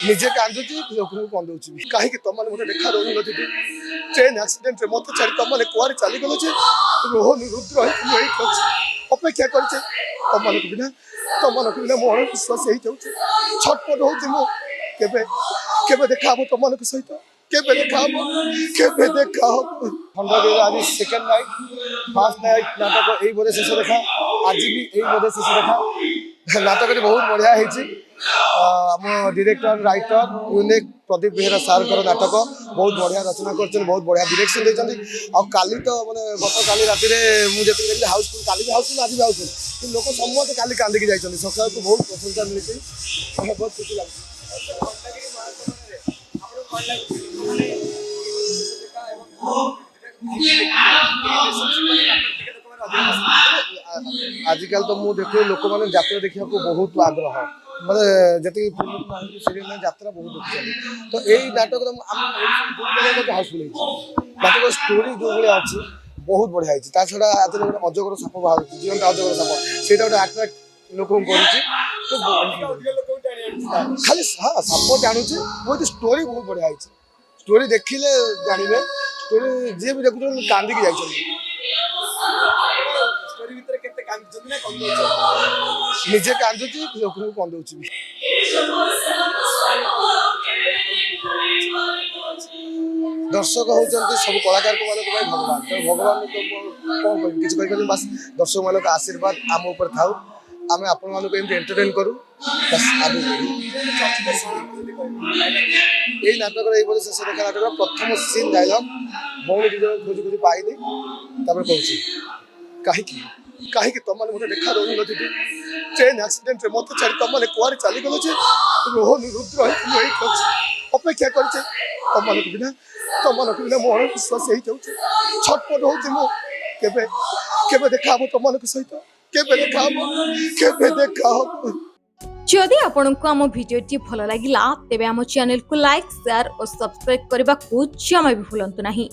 ନିଜେ କାନ୍ଦୁଛି ଲୋକଙ୍କୁ କନ୍ଦଉଛି କାହିଁକି ତମମାନେ ମୋତେ ଦେଖା ଦଉନଥିବ ଟ୍ରେନ୍ ଆକ୍ସିଡେଣ୍ଟରେ ମୋତେ ଛାଡ଼ି ତମମାନେ କୁଆଡ଼େ ଚାଲିଗଲ ଯେ ରୋହନ ରୁଦ୍ର ମୁଁ ଏଇଠି ଅଛି ଅପେକ୍ଷା କରିଛେ ତମମାନଙ୍କୁ ବିନା ମୋ ଅଣବିଶ୍ୱାସ ହେଇଯାଉଛି ଛଟପଟ ହଉଛି ମୁଁ କେବେ କେବେ ଦେଖା ହବ ତମମାନଙ୍କ ସହିତ କେବେ ଦେଖା ହବ ଖଣ୍ଡଗିରିର ଆଜି ସେକେଣ୍ଡ ନାଇଟ୍ ଫାର୍ଷ୍ଟ ନାଇଟ୍ ନାଟକ ଏଇ ବୋଧେ ଶେଷ ଦେଖା ଆଜି ବି ଏଇ ବୋଧେ ଶେଷ ଦେଖା नाटक बहुत बढ़िया आम director writer unique Pradeep Behera सार नाटक बहुत बढ़िया रचना कर बहुत बढ़िया डायरेक्शन देते काली तो मैंने गत काली राति मुझे देखी हाउसफुल काली भी हाउसफुल आज भी हाउसफुल कि लोक समस्त काली कांदिकी जाइए सकाल को बहुत प्रशंसा मिली बहुत खुशी लगे आजिकल तो मुझे देख लोक मैंने यात्रा देखा बहुत आग्रह मतलब जी सीरियल यात्रा बहुत देखी तो यही नाटक हाउसफुल नाटक स्टोरी जो भाई अच्छी बहुत बढ़िया छा अजगर साप बाहर जीवन अजगर साप से आट्राक्ट लोक खाली हाँ साप जानूँ बहुत स्टोरी बहुत बढ़िया स्टोरी देखिले जानवे स्टोरी जी भी देखुन कांदिकी जाइए निजे कांदुची लोक कंदौची दर्शक होती सब कलाकार भगवान तो भगवान तो कौन कह किसी बस दर्शक मान आशीर्वाद आम ऊपर थाऊ आम आपण मानक एंटरटेन करूँ बस आगे यही नाटक शेष देखा नाटक प्रथम सीन डायलॉग भौणी दीज खोजी खोजी पाइली कहूँ कहीं तमने मत देखा दौन ट्रेन आक्सीडेंट मत छाड़ी तमने कुआड़े चलीगल जे रोहन रुद्र मैं अच्छी अपेक्षा करछे तमनको बिना मो अणविश्वास हो जाऊे छटपट होती मु केबे केबे देखा हम तमनको सहित केबे देखा हम जदि आपंक आम भिडी भल लगा तेब आम चैनल को लाइक शेयर और सब्सक्राइब करने को जमा भी भूलु नहीं।